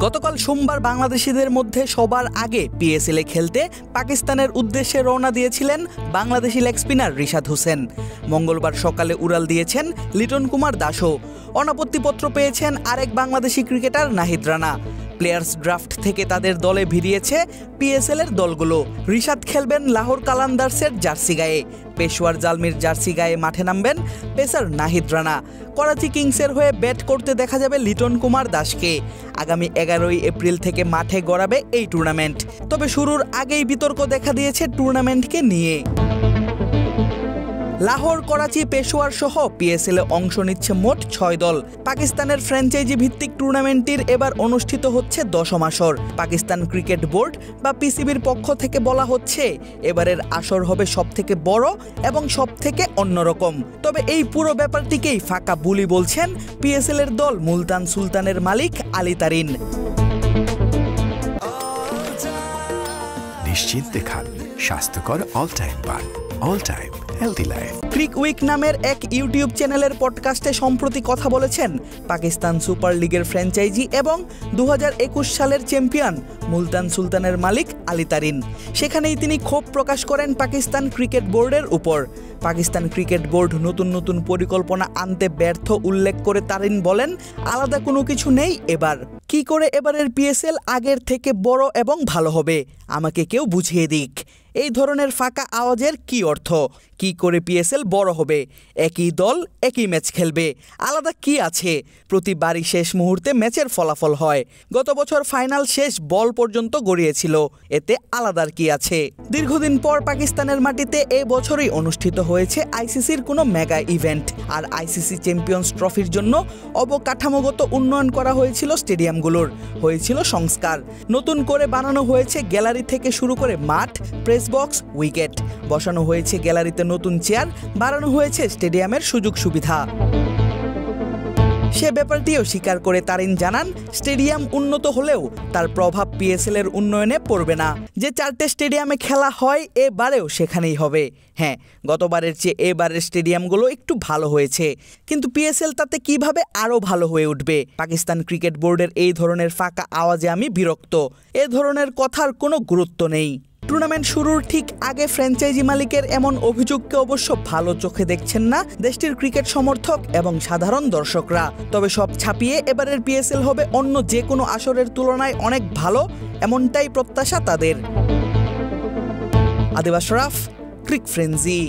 গতকাল সোমবার বাংলাদেশিদের মধ্যে সবার আগে পিএসএলে খেলতে পাকিস্তানের উদ্দেশ্যে রওনা দিয়েছিলেন বাংলাদেশি লেগ স্পিনার রিশাদ হোসেন। মঙ্গলবার সকালে উড়াল দিয়েছেন লিটন কুমার দাসও। অনাপত্তিপত্র পেয়েছেন আরেক Bangladeshi cricketer Nahid Rana. Players draft থেকে তাদের দলে ভিড়িয়েছে পিএসএলের দলগুলো। রিশাদ খেলবেন লাহোর কালান্দার্সের জার্সি গায়ে, পেশোয়ার জালমির জার্সি গায়ে মাঠে নামবেন পেসার নাহিদ রানা। করাচি কিংসের হয়ে ব্যাট করতে দেখা যাবে লিটন কুমার দাসকে। আগামী 11 এপ্রিল থেকে মাঠে গড়াবে এই টুর্নামেন্ট। তবে শুরুর আগেই বিতর্ক দেখা দিয়েছে টুর্নামেন্টকে নিয়ে। লাহোর, করাচি, পেশোয়ার সহ পিএসএলে অংশ নিচ্ছে মোট 6 দল। পাকিস্তানের ফ্র্যাঞ্চাইজি ভিত্তিক টুর্নামেন্টটির এবার অনুষ্ঠিত হচ্ছে 10ম আসর। পাকিস্তান ক্রিকেট বোর্ড বা পিসিবির পক্ষ থেকে বলা হচ্ছে এবারের আসর হবে সবথেকে বড় এবং সবথেকে অন্যরকম। তবে এই পুরো ব্যাপারটিকেই ফাঁকা বুলি বলছেন পিএসএলের দল মুলতান সুলতানের মালিক আলী তারিন। নিশ্চিন্তে খান স্বাস্থ্যকর অল টাইম পান, অল টাইম হেলদি লাইফ। ক্রিক উইক নামের এক ইউটিউব চ্যানেলের পডকাস্টে সম্প্রতি কথা বলেছেন পাকিস্তান সুপার লিগের ফ্র্যাঞ্চাইজি এবং 2021 সালের চ্যাম্পিয়ন মুলতান সুলতানের মালিক আলী তারিন। সেখানেই তিনি ক্ষোভ প্রকাশ করেন পাকিস্তান ক্রিকেট বোর্ডের উপর। পাকিস্তান ক্রিকেট বোর্ড নতুন নতুন পরিকল্পনা আনতে ব্যর্থ উল্লেখ করে তারিন বলেন, আলাদা কোনো কিছু নেই এবার। কি করে এবারের পিএসএল আগের থেকে বড় এবং ভালো হবে আমাকে কেউ বুঝিয়ে দিক। এই ধরনের ফাঁকা আওয়াজের কি অর্থ? কি করে পিএসএল বড় হবে? একই দল একই ম্যাচ খেলবে, আলাদা কি আছে? প্রতিবারই শেষ মুহূর্তে ম্যাচের ফলাফল হয়। গত বছর ফাইনাল শেষ বল পর্যন্ত গড়িয়েছিল, এতে আলাদার কি আছে? দীর্ঘদিন পর পাকিস্তানের মাটিতে এ বছরই অনুষ্ঠিত হয়েছে আইসিসির কোনো মেগা ইভেন্ট। আর আইসিসি চ্যাম্পিয়ন্স ট্রফির জন্য অবকাঠামোগত উন্নয়ন করা হয়েছিল স্টেডিয়ামগুলোর, হয়েছিল সংস্কার। নতুন করে বানানো হয়েছে গ্যালারি থেকে শুরু করে মাঠ, প্রেস বক্স, উইকেট। বসানো হয়েছে গ্যালারিতে নতুন চেয়ার, বাড়ানো হয়েছে স্টেডিয়ামের সুযোগ সুবিধা। সে ব্যাপারটিও স্বীকার করে তারিন জানান, স্টেডিয়াম উন্নত হলেও তার প্রভাব পিএসএল এর উন্নয়নে পড়বে না। যে 4টে স্টেডিয়ামে খেলা হয় এবারেও সেখানেই হবে। হ্যাঁ, গতবারের চেয়ে এবারের স্টেডিয়ামগুলো একটু ভালো হয়েছে, কিন্তু পিএসএল তাতে কিভাবে আরও ভালো হয়ে উঠবে? পাকিস্তান ক্রিকেট বোর্ডের এই ধরনের ফাঁকা আওয়াজে আমি বিরক্ত। এ ধরনের কথার কোনো গুরুত্ব নেই। টুর্নামেন্ট শুরুর ঠিক আগে ফ্র্যাঞ্চাইজি মালিকের এমন অভিযোগকে অবশ্য ভালো চোখে দেখছেন না দেশটির ক্রিকেট সমর্থক এবং সাধারণ দর্শকরা। তবে সব ছাপিয়ে এবারের পিএসএল হবে অন্য যে কোনো আসরের তুলনায় অনেক ভালো, এমনটাই প্রত্যাশা তাদের। আদিব আশরাফ, ক্রিক ফ্রেঞ্জি।